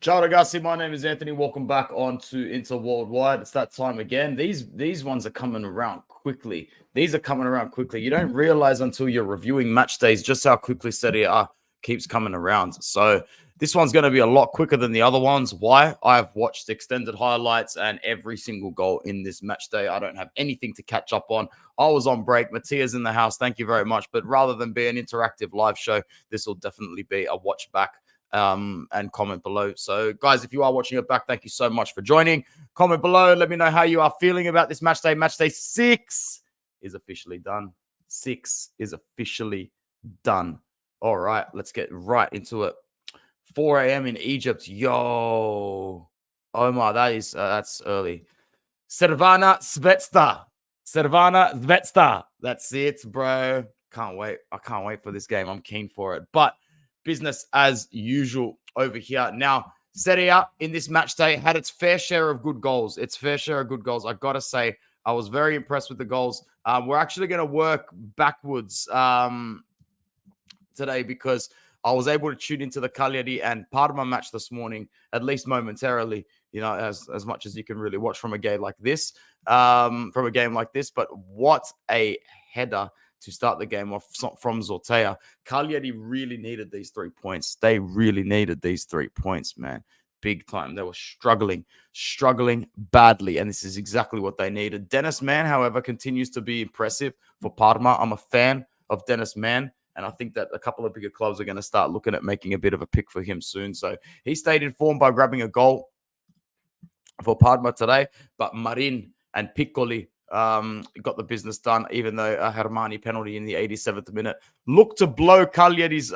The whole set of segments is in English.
Ciao ragazzi, my name is Anthony. Welcome back on to Inter Worldwide. It's that time again. These ones are coming around quickly. These are coming around quickly. You don't realize until you're reviewing match days just how quickly Serie A keeps coming around. So this one's going to be a lot quicker than the other ones. Why? I've watched extended highlights and every single goal in this match day. I don't have anything to catch up on. I was on break. Mattia's in the house. Thank you very much. But rather than be an interactive live show, this will definitely be a watch back and comment below. So, guys, if you are watching it back, thank you so much for joining. Comment below. Let me know how you are feeling about this match day. Match day 6 is officially done. 6 is officially done. All right, let's get right into it. 4 a.m. in Egypt. Yo. Omar, that's early. Cervana Svetsta. Cervana Svetsta. That's it, bro. Can't wait. I can't wait for this game. I'm keen for it. But business as usual over here. Now, Serie A in this match day had its fair share of good goals. I got to say, I was very impressed with the goals. We're actually going to work backwards today because I was able to tune into the Cagliari and Parma match this morning, at least momentarily, as much as you can really watch from a game like this. But what a header to start the game off from Zortea. Cagliari really needed these 3 points. They really needed these 3 points, man. Big time. They were struggling badly, and this is exactly what they needed. Dennis Mann, however, continues to be impressive for Parma. I'm a fan of Dennis Mann, and I think that a couple of bigger clubs are going to start looking at making a bit of a pick for him soon. So he stayed in form by grabbing a goal for Parma today, but Marin and Piccoli got the business done, even though a Hermani penalty in the 87th minute looked to blow Cagliari's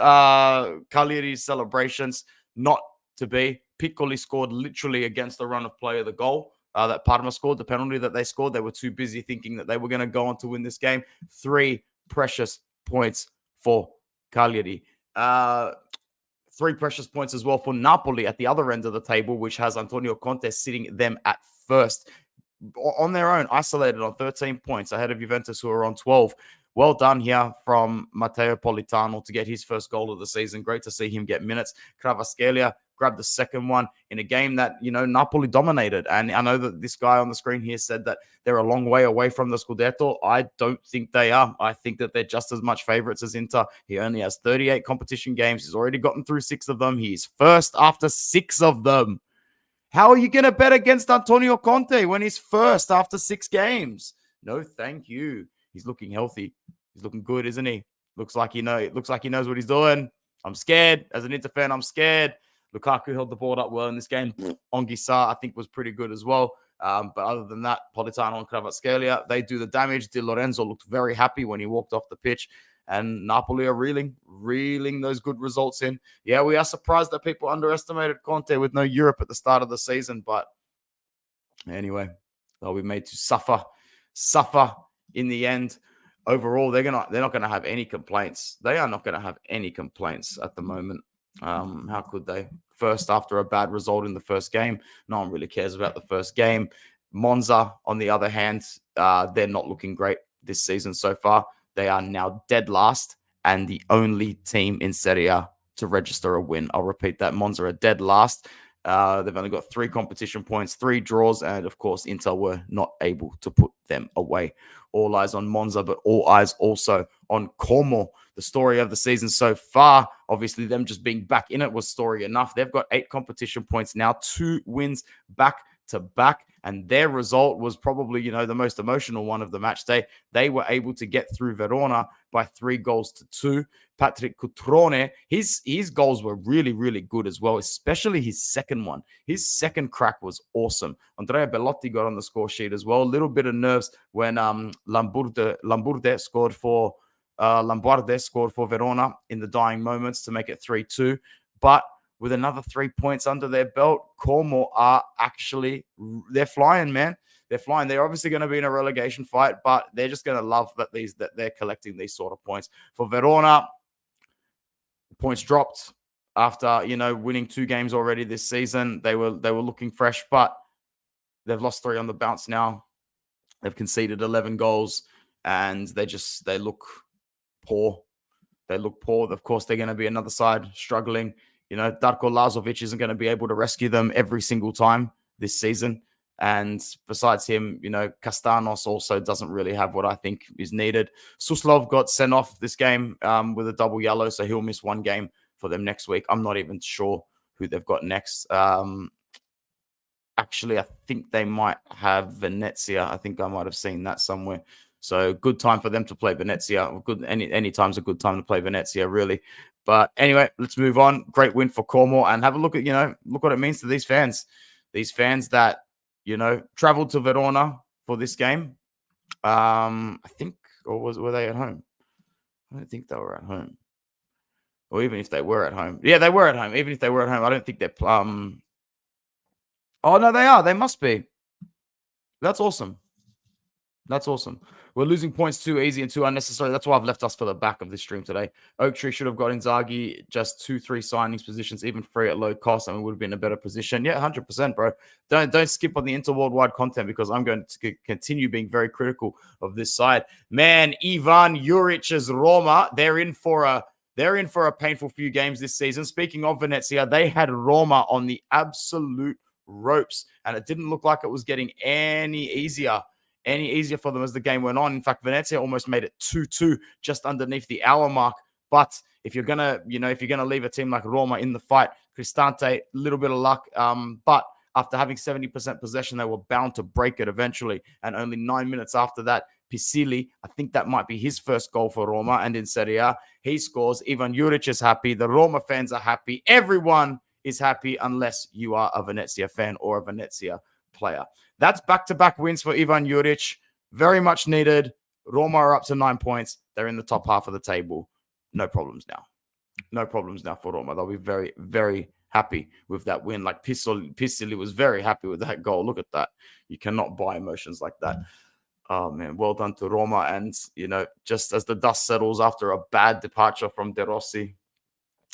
celebrations. Not to be. Piccoli scored literally against the run of play of the goal that Parma scored, the penalty that they scored. They were too busy thinking that they were going to go on to win this game. 3 precious points for Cagliari. 3 precious points as well for Napoli at the other end of the table, which has Antonio Conte sitting them at first on their own, isolated on 13 points ahead of Juventus, who are on 12. Well done here from Matteo Politano to get his first goal of the season. Great to see him get minutes. Kvaratskhelia grabbed the second one in a game that, Napoli dominated. And I know that this guy on the screen here said that they're a long way away from the Scudetto. I don't think they are. I think that they're just as much favorites as Inter. He only has 38 competition games. He's already gotten through 6 of them. He's first after 6 of them. How are you going to bet against Antonio Conte when he's first after 6 games? No, thank you. He's looking healthy. He's looking good, isn't he? Looks like he knows what he's doing. I'm scared. As an Inter fan, I'm scared. Lukaku held the ball up well in this game. Anguissa, I think, was pretty good as well. But other than that, Politano and Kvaratskhelia, they do the damage. Di Lorenzo looked very happy when he walked off the pitch. And Napoli are reeling those good results in. Yeah, we are surprised that people underestimated Conte with no Europe at the start of the season. But anyway, they'll be made to suffer in the end. Overall, they're not going to have any complaints. They are not going to have any complaints at the moment. How could they? First, after a bad result in the first game, no one really cares about the first game. Monza, on the other hand, they're not looking great this season so far. They are now dead last and the only team in Serie A to register a win. I'll repeat that. Monza are dead last. They've only got 3 competition points, 3 draws, and of course, Inter were not able to put them away. All eyes on Monza, but all eyes also on Como. The story of the season so far, obviously them just being back in it was story enough. They've got 8 competition points now, 2 wins back to back, and their result was probably, the most emotional one of the match day. They were able to get through Verona by 3 goals to 2. Patrick Cutrone, his goals were really, really good as well, especially his second one. His second crack was awesome. Andrea Bellotti got on the score sheet as well. A little bit of nerves when Lambourde scored for Verona in the dying moments to make it 3-2. But with another 3 points under their belt, Como are they're flying, man. They're flying. They're obviously going to be in a relegation fight, but they're just going to love that they're collecting these sort of points. For Verona, points dropped after, winning 2 games already this season. They were looking fresh, but they've lost 3 on the bounce now. They've conceded 11 goals, and they look poor. They look poor. Of course, they're going to be another side struggling Darko Lazovic isn't going to be able to rescue them every single time this season. And besides him, Castanos also doesn't really have what I think is needed. Suslov got sent off this game with a double yellow, so he'll miss one game for them next week. I'm not even sure who they've got next. Actually, I think they might have Venezia. I think I might have seen that somewhere. So good time for them to play Venezia. Good, any time's a good time to play Venezia, really. But anyway, let's move on. Great win for Como, and have a look at look what it means to these fans. These fans that traveled to Verona for this game. I think, or were they at home? I don't think they were at home. Or even if they were at home, yeah, they were at home. Even if they were at home, I don't think they're Oh, no, they are. They must be. That's awesome. That's awesome. We're losing points too easy and too unnecessary. That's why I've left us for the back of this stream today. Oak Tree should have got Inzaghi just 2-3 signings positions, even free at low cost, and we would have been in a better position. Yeah, 100%, bro. Don't skip on the inter-worldwide content because I'm going to continue being very critical of this side. Man, Ivan Juric's Roma, they're in for a painful few games this season. Speaking of Venezia, they had Roma on the absolute ropes, and it didn't look like it was getting any easier for them as the game went on. In fact, Venezia almost made it 2-2 just underneath the hour mark. But if you're gonna leave a team like Roma in the fight, Cristante, a little bit of luck. But after having 70% possession, they were bound to break it eventually. And only 9 minutes after that, Pisili, I think that might be his first goal for Roma. And in Serie A, he scores. Ivan Juric is happy. The Roma fans are happy. Everyone is happy unless you are a Venezia fan or a Venezia player. That's back-to-back wins for Ivan Juric. Very much needed. Roma are up to 9 points. They're in the top half of the table. No problems now. No problems now for Roma. They'll be very, very happy with that win. Like Pisili was very happy with that goal. Look at that. You cannot buy emotions like that. Oh, man. Well done to Roma. And, just as the dust settles after a bad departure from De Rossi,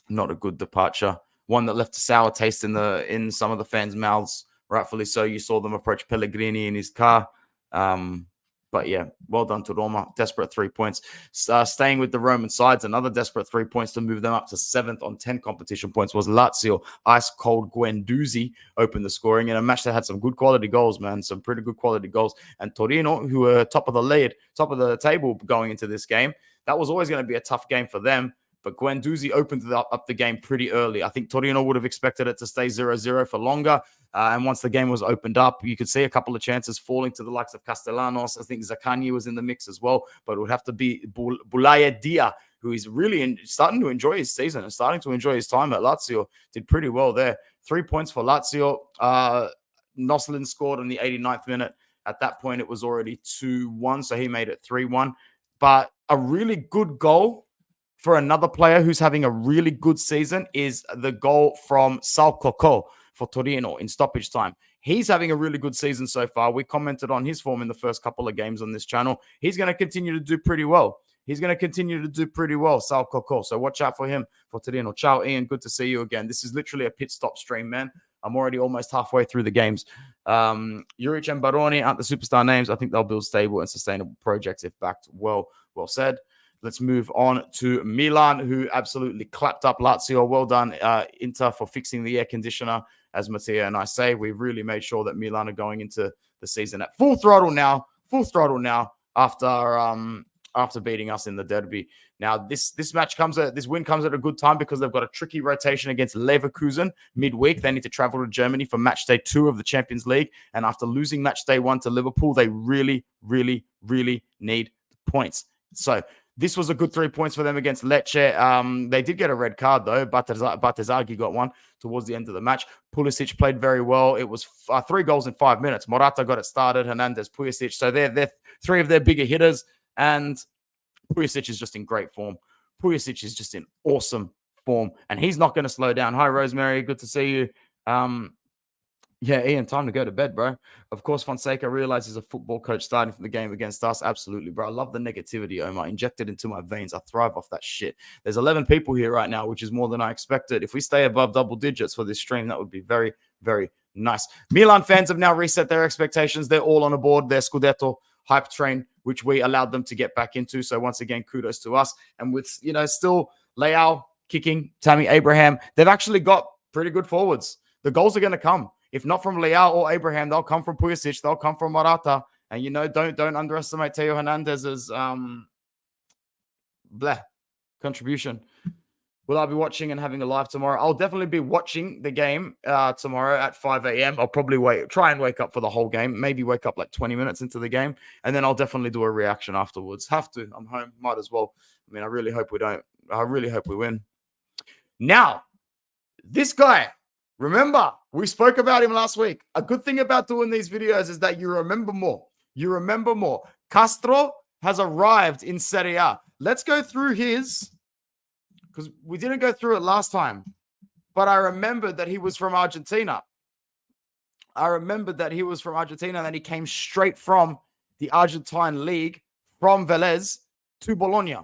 not a good departure. One that left a sour taste in some of the fans' mouths. Rightfully so. You saw them approach Pellegrini in his car. But yeah, well done to Roma. Desperate 3 points. Staying with the Roman sides, another desperate 3 points to move them up to 7th on 10 competition points was Lazio. Ice-cold Guendouzi opened the scoring in a match that had some good quality goals, man. Some pretty good quality goals. And Torino, who were top of the table going into this game, that was always going to be a tough game for them. But Guendouzi opened up the game pretty early. I think Torino would have expected it to stay 0-0 for longer. And once the game was opened up, you could see a couple of chances falling to the likes of Castellanos. I think Zaccagni was in the mix as well. But it would have to be Boulaye Dia, who is really starting to enjoy his season and starting to enjoy his time at Lazio. Did pretty well there. 3 points for Lazio. Noslin scored in the 89th minute. At that point, it was already 2-1, so he made it 3-1. But a really good goal for another player who's having a really good season is the goal from Sal Coco for Torino in stoppage time. He's having a really good season so far. We commented on his form in the first couple of games on this channel. He's going to continue to do pretty well. Sal Coco. So watch out for him for Torino. Ciao, Ian. Good to see you again. This is literally a pit stop stream, man. I'm already almost halfway through the games. Juric and Baroni aren't the superstar names. I think they'll build stable and sustainable projects if backed well said. Let's move on to Milan, who absolutely clapped up Lazio. Well done, Inter, for fixing the air conditioner. As Mattia and I say, we've really made sure that Milan are going into the season at full throttle now after beating us in the derby. Now, this win comes at a good time because they've got a tricky rotation against Leverkusen midweek. They need to travel to Germany for match day 2 of the Champions League. And after losing match day 1 to Liverpool, they really, really, really need points. So this was a good 3 points for them against Lecce. They did get a red card, though. Batezaghi got one towards the end of the match. Pulisic played very well. It was 3 goals in 5 minutes. Morata got it started. Hernandez, Pulisic. So they're 3 of their bigger hitters. And Pulisic is just in great form. Pulisic is just in awesome form. And he's not going to slow down. Hi, Rosemary. Good to see you. Yeah, Ian, time to go to bed, bro. Of course, Fonseca realizes a football coach starting from the game against us. Absolutely, bro. I love the negativity, Omar. Injected into my veins. I thrive off that shit. There's 11 people here right now, which is more than I expected. If we stay above double digits for this stream, that would be very, very nice. Milan fans have now reset their expectations. They're all on aboard their Scudetto hype train, which we allowed them to get back into. So once again, kudos to us. And with, still Leao kicking, Tammy Abraham. They've actually got pretty good forwards. The goals are going to come. If not from Leao or Abraham, they'll come from Pulisic. They'll come from Morata. And, don't underestimate Teo Hernandez's contribution. Will I be watching and having a live tomorrow? I'll definitely be watching the game tomorrow at 5 a.m. I'll probably try and wake up for the whole game. Maybe wake up like 20 minutes into the game. And then I'll definitely do a reaction afterwards. Have to. I'm home. Might as well. I mean, I really hope we don't. I really hope we win. Now, this guy, remember, we spoke about him last week. A good thing about doing these videos is that you remember more. You remember more. Castro has arrived in Serie A. Let's go through his... because we didn't go through it last time, but I remembered that he was from Argentina. And then he came straight from the Argentine league, from Vélez to Bologna.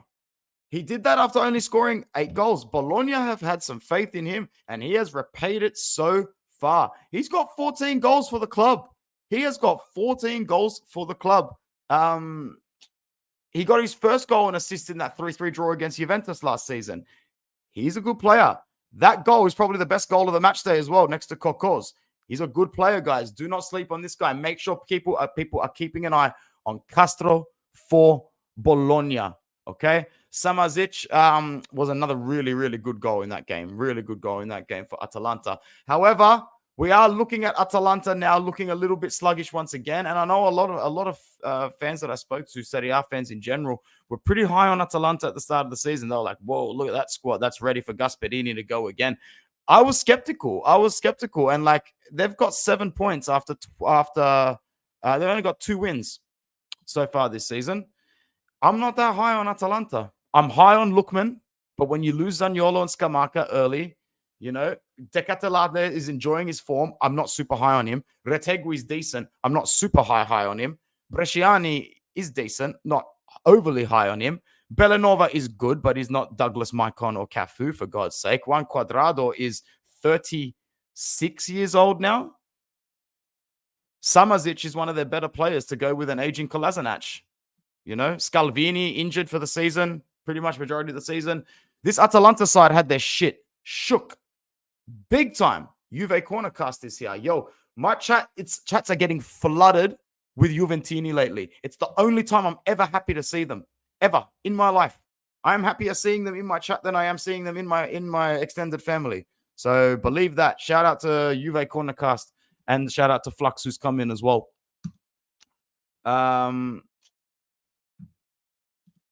He did that after only scoring 8 goals. Bologna have had some faith in him, and he has repaid it so far. He's got 14 goals for the club. He got his first goal and assist in that 3-3 draw against Juventus last season. He's a good player. That goal is probably the best goal of the match day as well, next to Koko's. He's a good player, guys. Do not sleep on this guy. Make sure people are keeping an eye on Castro for Bologna. Okay? Samazic was another really, really good goal in that game. Really good goal in that game for Atalanta. However, we are looking at Atalanta now looking a little bit sluggish once again. And I know a lot of fans that I spoke to, Serie A fans in general, were pretty high on Atalanta at the start of the season. They were like, whoa, look at that squad. That's ready for Gasperini to go again. I was skeptical. And like, they've got 7 points after they've only got 2 wins so far this season. I'm not that high on Atalanta. I'm high on Lookman, but when you lose Zaniolo and Scamacca early, Decatelade is enjoying his form. I'm not super high on him. Retegui is decent. I'm not super high on him. Bresciani is decent, not overly high on him. Bellanova is good, but he's not Douglas Maicon or Cafu, for God's sake. Juan Cuadrado is 36 years old now. Samazic is one of their better players to go with an aging Kolasinac. Scalvini injured for the season, pretty much majority of the season. This Atalanta side had their shit shook big time. Juve Cornercast is here. Yo, my chats are getting flooded with Juventini lately. It's the only time I'm ever happy to see them, ever in my life. I'm happier seeing them in my chat than I am seeing them in my extended family. So believe that. Shout out to Juve Cornercast and shout out to Flux who's come in as well.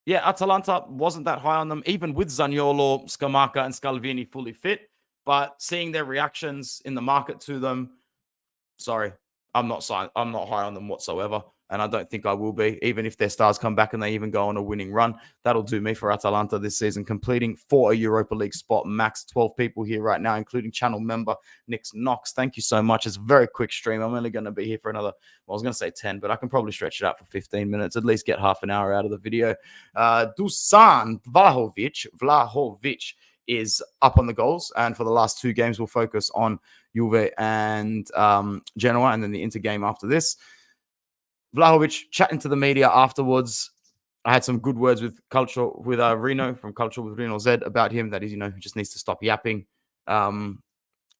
Yeah, Atalanta wasn't that high on them, even with Zaniolo, Scamacca, and Scalvini fully fit. But seeing their reactions in the market to them, sorry, I'm not high on them whatsoever. And I don't think I will be, even if their stars come back and they even go on a winning run. That'll do me for Atalanta this season, completing for a Europa League spot. Max 12 people here right now, including channel member Nick Knox. Thank you so much. It's a very quick stream. I'm only going to be here for another, I was going to say 10, but I can probably stretch it out for 15 minutes, at least get half an hour out of the video. Dusan Vlahovic is up on the goals. And for the last 2 games, we'll focus on Juve and Genoa, and then the Inter game after this. Vlahovic chatting to the media afterwards. I had some good words with Reno from Culture with Reno Z about him, that he just needs to stop yapping. But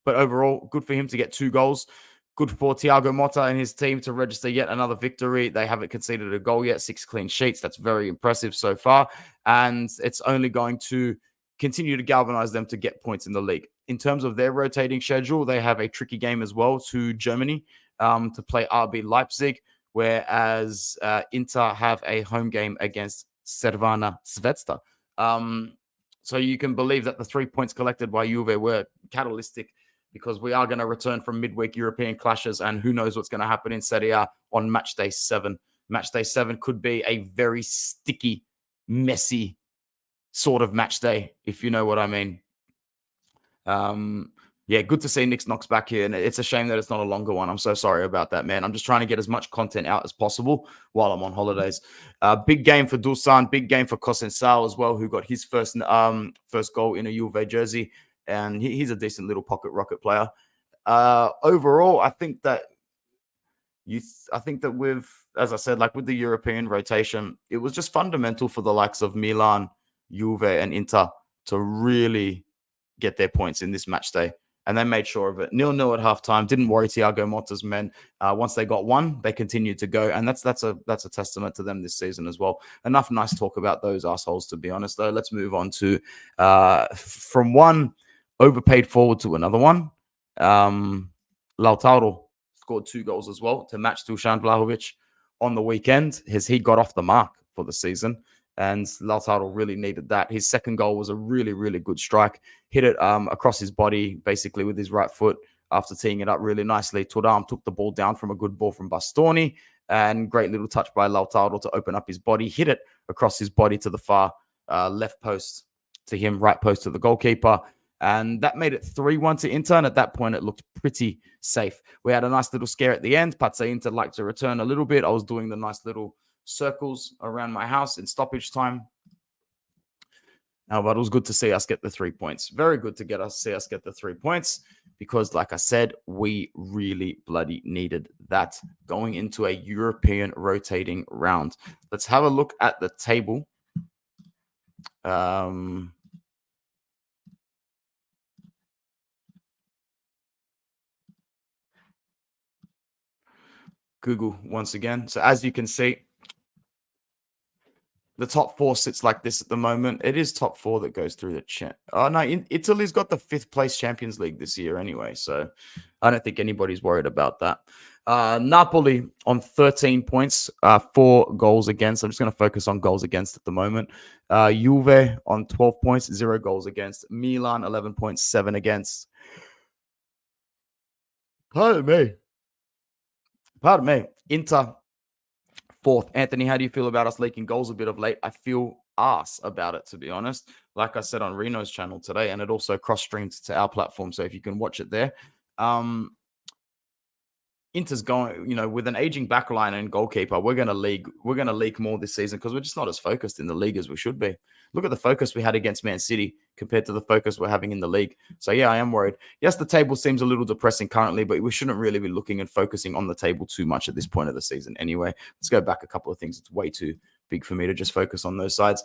overall, good for him to get 2 goals. Good for Thiago Motta and his team to register yet another victory. They haven't conceded a goal yet, 6 clean sheets. That's very impressive so far. And it's only going to continue to galvanize them to get points in the league. In terms of their rotating schedule, they have a tricky game as well to Germany to play RB Leipzig, whereas Inter have a home game against Cervana Zvezda. So you can believe that the 3 points collected by Juve were catalytic, because we are going to return from midweek European clashes, and who knows what's going to happen in Serie A on match day 7. Match day 7 could be a very sticky, messy sort of match day, if you know what I mean. Yeah, good to see Nick Knox back here, and it's a shame that it's not a longer one. I'm so sorry about that, man. I'm just trying to get as much content out as possible while I'm on holidays. Big game for Dusan, big game for Cosensal as well, who got his first goal in a Juve jersey, and he's a decent little pocket rocket player. Overall, I think that with, as I said, like with the European rotation, it was just fundamental for the likes of Milan, Juve, and Inter to really get their points in this match day. And they made sure of it. 0-0 at halftime. Didn't worry Thiago Motta's men. Once they got one, they continued to go. And that's a testament to them this season as well. Enough nice talk about those assholes, to be honest, though. Let's move on to from one overpaid forward to another one. Lautaro scored 2 goals as well to match Dusan Vlahovic on the weekend. He got off the mark for the season. And Lautaro really needed that. His second goal was a really, really good strike. Hit it across his body, basically with his right foot after teeing it up really nicely. Thuram took the ball down from a good ball from Bastoni. And great little touch by Lautaro to open up his body. Hit it across his body to the far left post to him, right post to the goalkeeper. And that made it 3-1 to Inter. And at that point, it looked pretty safe. We had a nice little scare at the end. Pazza Inter liked to return a little bit. I was doing the nice little circles around my house in stoppage time. Now, but it was good to see us get the 3 points. Very good to see us get the 3 points because, like I said, we really bloody needed that going into a European rotating round. Let's have a look at the table. Google once again. So as you can see, the top 4 sits like this at the moment. It is top 4 that goes through the chat. Oh, no, Italy's got the 5th place Champions League this year anyway, so I don't think anybody's worried about that. Napoli on 13 points, 4 goals against. I'm just going to focus on goals against at the moment. Juve on 12 points, 0 goals against. Milan, 11 points, 7 against. Pardon me. Inter, 4th. Anthony, how do you feel about us leaking goals a bit of late? I feel arse about it, to be honest. Like I said on Reno's channel today, and it also cross-streamed to our platform, so if you can watch it there. Inter's going, with an aging backline and goalkeeper, we're going to leak more this season because we're just not as focused in the league as we should be. Look at the focus we had against Man City compared to the focus we're having in the league. So, yeah, I am worried. Yes, the table seems a little depressing currently, but we shouldn't really be looking and focusing on the table too much at this point of the season anyway. Let's go back a couple of things. It's way too big for me to just focus on those sides.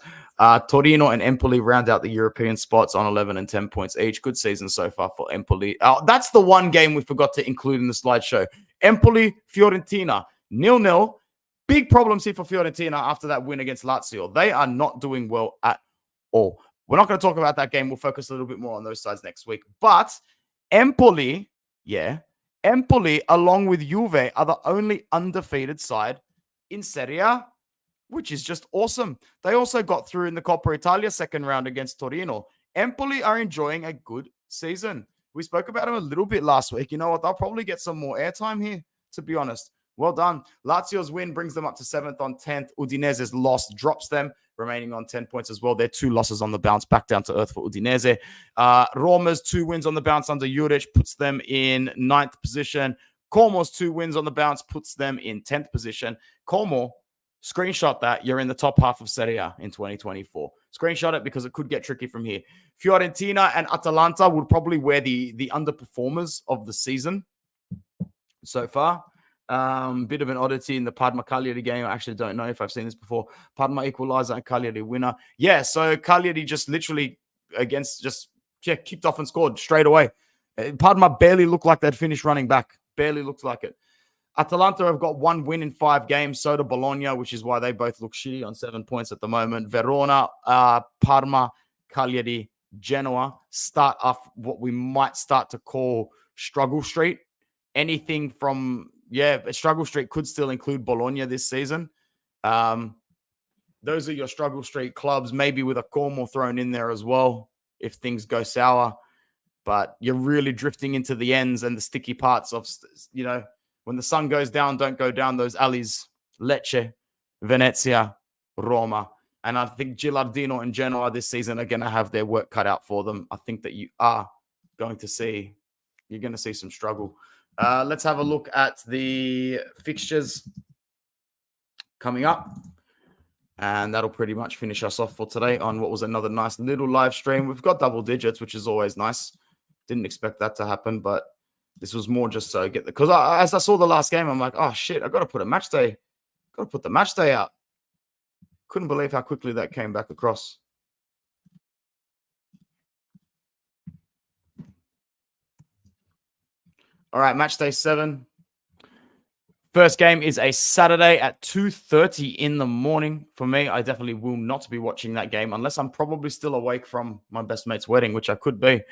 Torino and Empoli round out the European spots on 11 and 10 points each. Good season so far for Empoli. That's the one game we forgot to include in the slideshow. Empoli, Fiorentina, 0-0. Big problems here for Fiorentina after that win against Lazio. They are not doing well at all. We're not going to talk about that game. We'll focus a little bit more on those sides next week. But Empoli, along with Juve, are the only undefeated side in Serie A, which is just awesome. They also got through in the Coppa Italia second round against Torino. Empoli are enjoying a good season. We spoke about them a little bit last week. You know what? They'll probably get some more airtime here, to be honest. Well done. Lazio's win brings them up to 7th on 10th. Udinese's loss drops them, remaining on 10 points as well. Their 2 losses on the bounce back down to earth for Udinese. Roma's 2 wins on the bounce under Juric puts them in 9th position. Como's 2 wins on the bounce puts them in 10th position. Como, screenshot that. You're in the top half of Serie A in 2024. Screenshot it because it could get tricky from here. Fiorentina and Atalanta would probably wear the underperformers of the season so far. Bit of an oddity in the Parma Cagliari game. I actually don't know if I've seen this before. Parma equalizer and Cagliari winner. Yeah, so Cagliari just literally kicked off and scored straight away. Parma barely looked like they'd finished running back. Barely looked like it. Atalanta have got 1 win in 5 games. So do Bologna, which is why they both look shitty on 7 points at the moment. Verona, Parma, Cagliari, Genoa start off what we might start to call struggle street. Anything from, struggle street could still include Bologna this season. Those are your struggle street clubs, maybe with a Como thrown in there as well if things go sour. But you're really drifting into the ends and the sticky parts of, when the sun goes down, don't go down those alleys. Lecce, Venezia, Roma. And I think Gilardino and Genoa this season are going to have their work cut out for them. I think that you're going to see some struggle. Let's have a look at the fixtures coming up. And that'll pretty much finish us off for today on what was another nice little live stream. We've got double digits, which is always nice. Didn't expect that to happen, but this was more just so because as I saw the last game, I'm like, oh shit, I got to put a match day. Got to put the match day out. Couldn't believe how quickly that came back across. All right, match day 7. First game is a Saturday at 2:30 in the morning. For me, I definitely will not be watching that game unless I'm probably still awake from my best mate's wedding, which I could be.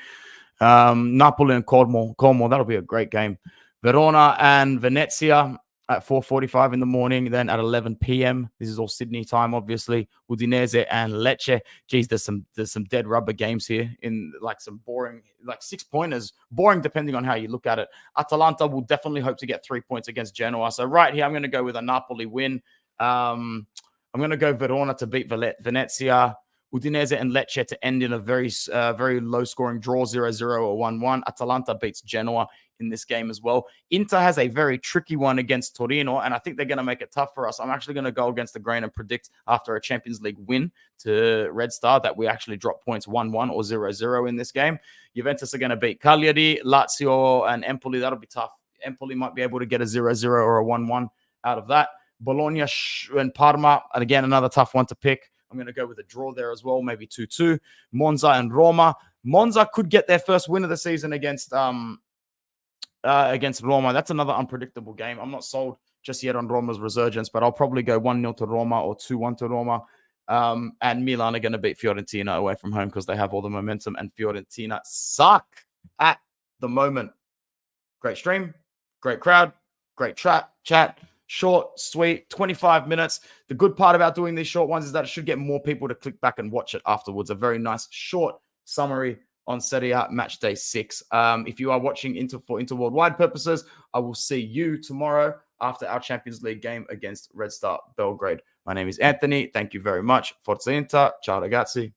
Napoli and Como, that'll be a great game. Verona and Venezia at 4:45 in the morning. Then at 11 p.m. This is all Sydney time, obviously. Udinese and Lecce. Geez, there's some dead rubber games here in like some boring, like 6-pointers. Boring depending on how you look at it. Atalanta will definitely hope to get 3 points against Genoa. So right here, I'm going to go with a Napoli win. I'm going to go Verona to beat Venezia. Udinese and Lecce to end in a very low-scoring draw, 0-0 or 1-1. Atalanta beats Genoa in this game as well. Inter has a very tricky one against Torino, and I think they're going to make it tough for us. I'm actually going to go against the grain and predict after a Champions League win to Red Star that we actually drop points 1-1 or 0-0 in this game. Juventus are going to beat Cagliari, Lazio, and Empoli. That'll be tough. Empoli might be able to get a 0-0 or a 1-1 out of that. Bologna and Parma, and again, another tough one to pick. I'm going to go with a draw there as well, maybe 2-2. Monza and Roma. Monza could get their first win of the season against Roma. That's another unpredictable game. I'm not sold just yet on Roma's resurgence, but I'll probably go 1-0 to Roma or 2-1 to Roma. And Milan are going to beat Fiorentina away from home because they have all the momentum, and Fiorentina suck at the moment. Great stream, great crowd, great chat. Short, sweet, 25 minutes. The good part about doing these short ones is that it should get more people to click back and watch it afterwards. A very nice short summary on Serie A match day 6. If you are watching for worldwide purposes, I will see you tomorrow after our Champions League game against Red Star Belgrade. My name is Anthony. Thank you very much. Forza Inter. Ciao ragazzi.